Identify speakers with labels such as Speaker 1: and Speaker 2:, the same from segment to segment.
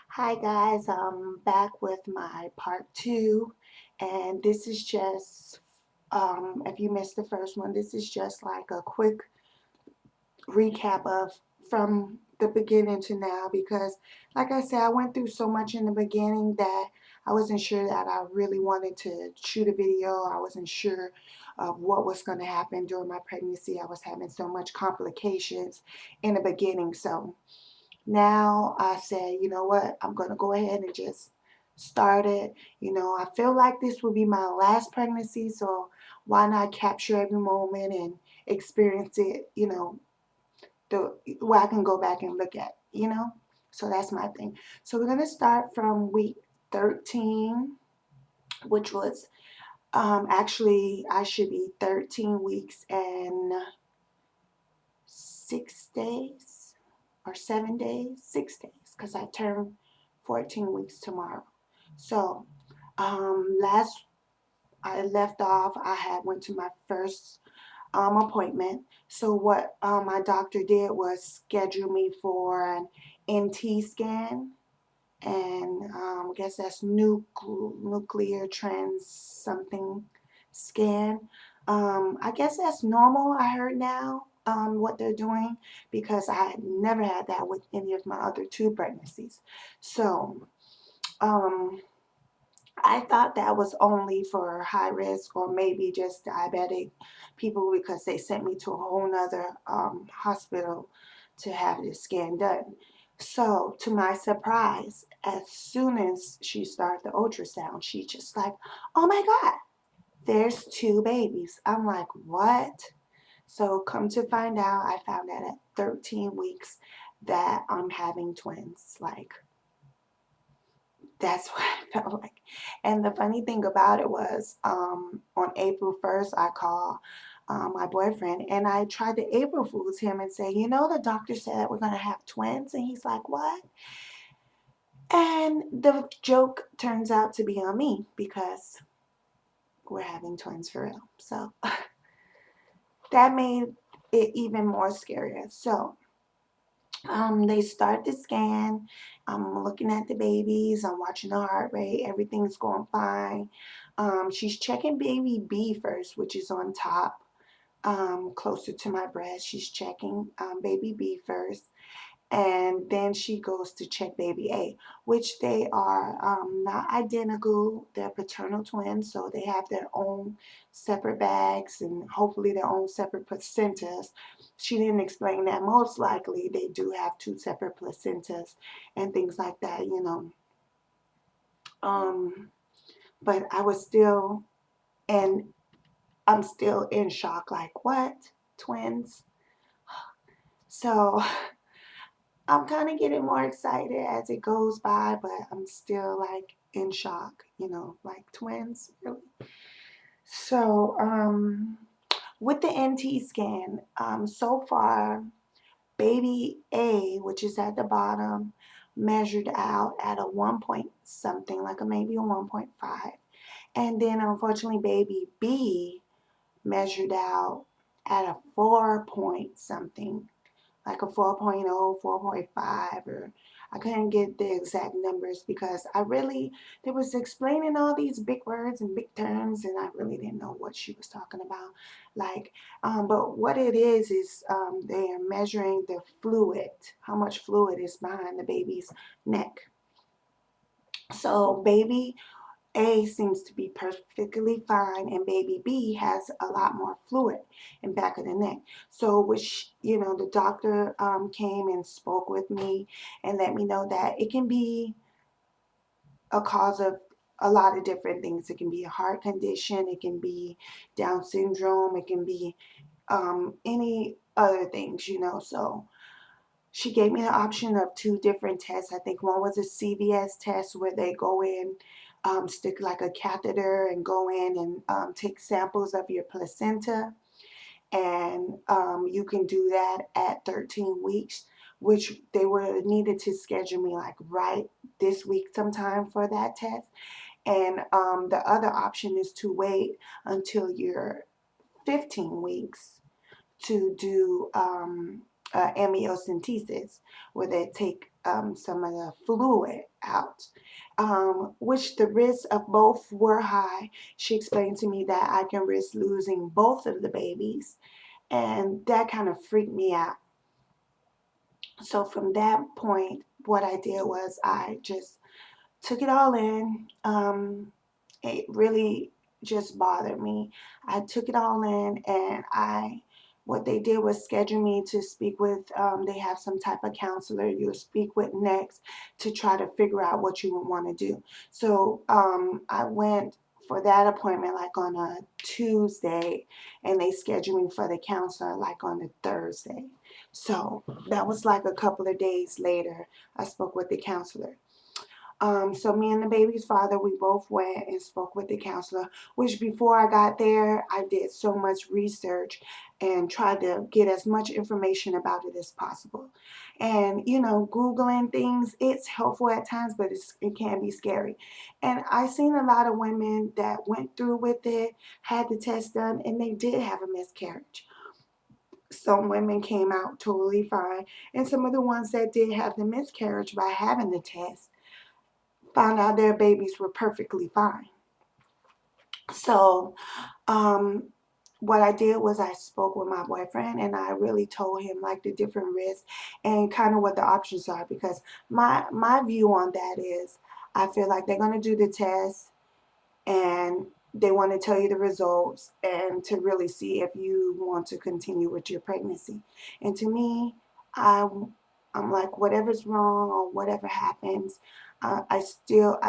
Speaker 1: Hi guys, I'm back with my part two, and this is just, if you missed the first one, this is just like a quick recap of from the beginning to now because, like I said, I went through so much in the beginning that I wasn't sure that I really wanted to shoot a video. I wasn't sure of what was going to happen during my pregnancy. I was having so much complications in the beginning, so now I said, you know what, I'm going to go ahead and just start it. I feel like this will be my last pregnancy, so why not capture every moment and experience it, the where I can go back and look at. So that's my thing. So we're going to start from week 13, which was actually I should be 13 weeks and 6 days or 7 days, 6 days, because I turn 14 weeks tomorrow. So last I left off, I had went to my first appointment. So what my doctor did was schedule me for an NT scan, and I guess that's nuclear trans something scan. I guess that's normal. I heard now what they're doing because I had never had that with any of my other two pregnancies. So um, I thought that was only for high risk or maybe just diabetic people because they sent me to a whole nother hospital to have this scan done. So, to my surprise, as soon as she started the ultrasound, she just like, oh my God, there's two babies. I'm like, what? So, come to find out, I found out at 13 weeks that I'm having twins. Like, that's what I felt like. And the funny thing about it was, on April 1st, I called my boyfriend and I tried to April Fools him and say, the doctor said we're going to have twins. And he's like, what? And the joke turns out to be on me because we're having twins for real. So that made it even more scarier. So they start the scan. I'm looking at the babies. I'm watching the heart rate. Everything's going fine. She's checking baby B first, which is on top, closer to my breast. She's checking baby B first. And then she goes to check baby A, which they are not identical. They're paternal twins, so they have their own separate bags and hopefully their own separate placentas. She didn't explain that. Most likely they do have two separate placentas and things like that. Um, but I was still, and I'm still in shock. Like, what? Twins? So I'm kind of getting more excited as it goes by, but I'm still like in shock, like twins, really. So, with the NT scan, so far, baby A, which is at the bottom, measured out at a 1 point something, like a maybe a 1.5. And then unfortunately, baby B measured out at a 4 point something, like a 4.0, 4.5, or I couldn't get the exact numbers because they was explaining all these big words and big terms, and I really didn't know what she was talking about. Like, but what it is they are measuring the fluid, how much fluid is behind the baby's neck. So baby A seems to be perfectly fine, and baby B has a lot more fluid in back of the neck. So, the doctor came and spoke with me and let me know that it can be a cause of a lot of different things. It can be a heart condition, it can be Down syndrome, it can be any other things. So, she gave me the option of two different tests. I think one was a CVS test where they go in, stick like a catheter and go in and take samples of your placenta. And you can do that at 13 weeks, which they were needed to schedule me like right this week sometime for that test. And the other option is to wait until you're 15 weeks to do amniocentesis, where they take some of the fluid out, which the risks of both were high. She explained to me that I can risk losing both of the babies, and that kind of freaked me out. So from that point, what I did was I just took it all in. It really just bothered me. I took it all in, and what they did was schedule me to speak with, they have some type of counselor you'll speak with next to try to figure out what you would want to do. So I went for that appointment like on a Tuesday, and they scheduled me for the counselor like on a Thursday. So that was like a couple of days later, I spoke with the counselor. So me and the baby's father, we both went and spoke with the counselor, which before I got there, I did so much research and tried to get as much information about it as possible. And, Googling things, it's helpful at times, but it can be scary. And I seen a lot of women that went through with it, had the test done, and they did have a miscarriage. Some women came out totally fine, and some of the ones that did have the miscarriage by having the test found out their babies were perfectly fine. So, um, what I did was I spoke with my boyfriend, and I really told him like the different risks and kind of what the options are, because my view on that is I feel like they're going to do the test, and they want to tell you the results and to really see if you want to continue with your pregnancy. And to me, I, I'm like, whatever's wrong or whatever happens, I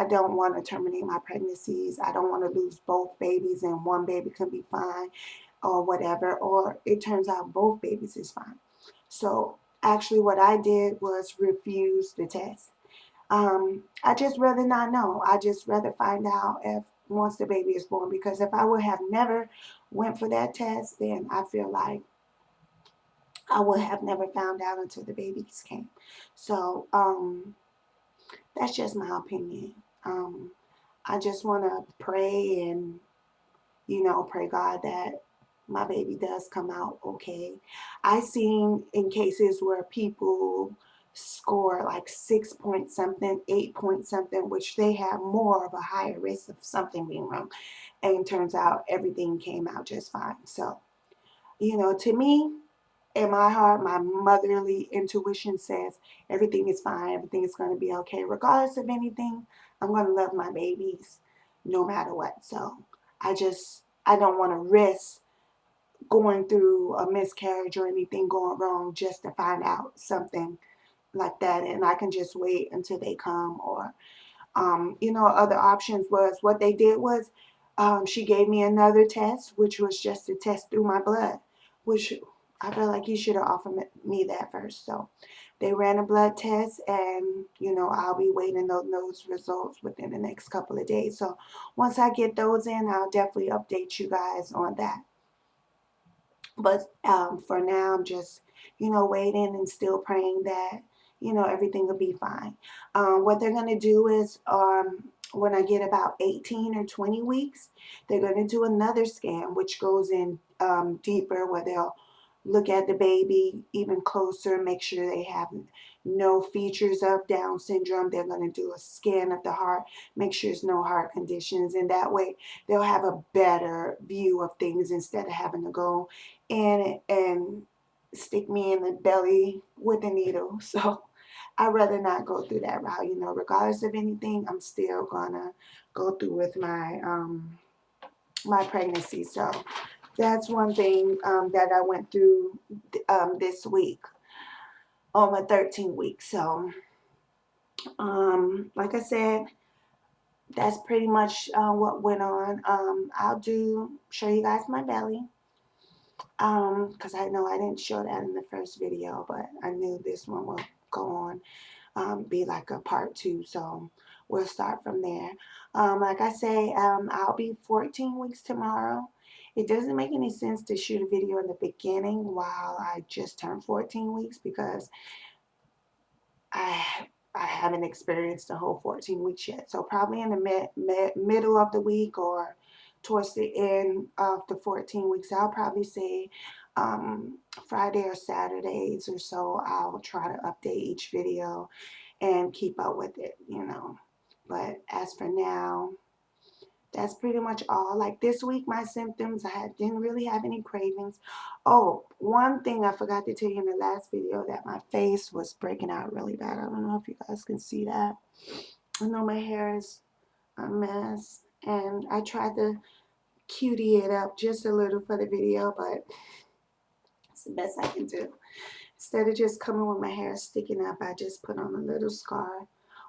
Speaker 1: don't want to terminate my pregnancies. I don't want to lose both babies and one baby can be fine or whatever, or it turns out both babies is fine. So actually what I did was refuse the test. I just rather not know. I just rather find out if once the baby is born, because if I would have never went for that test, then I feel like I would have never found out until the babies came. So that's just my opinion. Um, I just want to pray and pray God that my baby does come out okay. I seen in cases where people score like 6 point something, 8 point something, which they have more of a higher risk of something being wrong. And it turns out everything came out just fine. So, to me, in my heart, my motherly intuition says everything is fine, everything is going to be okay. Regardless of anything, I'm going to love my babies no matter what. So I don't want to risk going through a miscarriage or anything going wrong just to find out something like that. And I can just wait until they come, or other options was what they did was she gave me another test, which was just a test through my blood, which I feel like you should have offered me that first. So they ran a blood test, and I'll be waiting on those results within the next couple of days. So once I get those in, I'll definitely update you guys on that. But for now, I'm just, waiting and still praying that, everything will be fine. What they're going to do is when I get about 18 or 20 weeks, they're going to do another scan, which goes in deeper, where they'll look at the baby even closer, make sure they have no features of Down syndrome. They're going to do a scan of the heart, make sure there's no heart conditions, and that way they'll have a better view of things instead of having to go in and stick me in the belly with a needle. So I'd rather not go through that route. Regardless of anything, I'm still gonna go through with my pregnancy. So that's one thing that I went through this week on my 13th week. So like I said, that's pretty much what went on. I'll show you guys my belly. Because I know I didn't show that in the first video, but I knew this one will go on, be like a part 2, so we'll start from there. Like I say, I'll be 14 weeks tomorrow. It doesn't make any sense to shoot a video in the beginning while I just turned 14 weeks, because I haven't experienced the whole 14 weeks yet. So probably in the middle of the week, or towards the end of the 14 weeks, I'll probably say Friday or Saturdays or so, I'll try to update each video and keep up with it, you know. But as for now, that's pretty much all. Like this week, my symptoms, didn't really have any cravings. Oh, one thing I forgot to tell you in the last video, that my face was breaking out really bad. I don't know if you guys can see that. I know my hair is a mess, and I tried to cutie it up just a little for the video, but it's the best I can do. Instead of just coming with my hair sticking up, I just put on a little scarf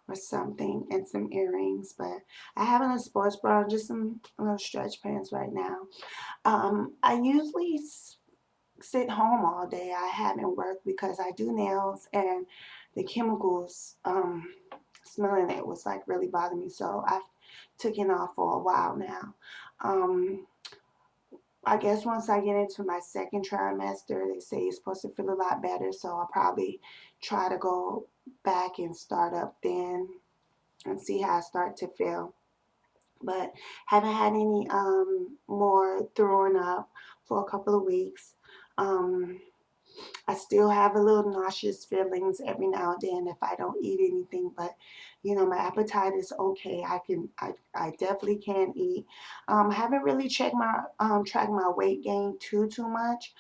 Speaker 1: or something and some earrings. But I have on a sports bra and just some little stretch pants right now. I usually sit home all day. I haven't worked because I do nails, and the chemicals, smelling it was like really bothering me. So I've taken off for a while now. I guess once I get into my second trimester, they say you're supposed to feel a lot better. So I'll probably try to go back and start up then and see how I start to feel. But haven't had any more throwing up for a couple of weeks. Um, I still have a little nauseous feelings every now and then if I don't eat anything, but you know, my appetite is okay. I definitely can eat. I haven't really tracked my weight gain too much.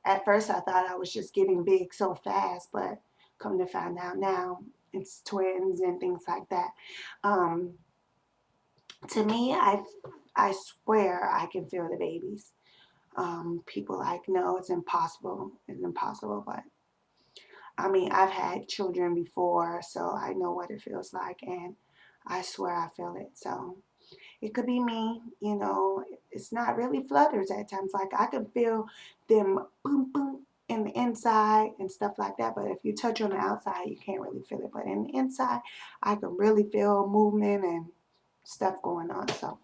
Speaker 1: At first I thought I was just getting big so fast, but come to find out now it's twins and things like that. Um, to me, I swear I can feel the babies. People like, no, it's impossible. It's impossible. But I mean, I've had children before, so I know what it feels like, and I swear I feel it. So it could be me, you know. It's not really flutters at times. Like I can feel them boom boom in the inside and stuff like that. But if you touch on the outside, you can't really feel it. But in the inside, I can really feel movement and stuff going on. So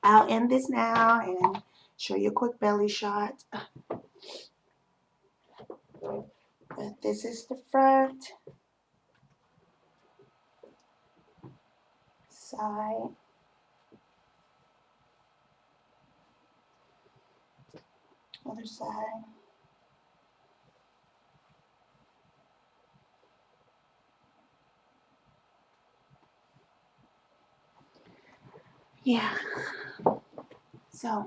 Speaker 1: I'll end this now and show you a quick belly shot. But this is the front, side, other side. Yeah, so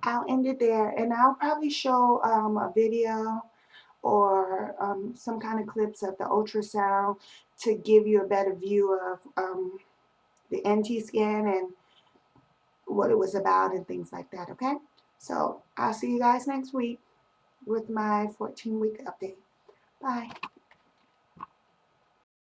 Speaker 1: I'll end it there, and I'll probably show a video or some kind of clips of the ultrasound to give you a better view of the NT scan and what it was about and things like that, okay? So I'll see you guys next week with my 14-week update. Bye.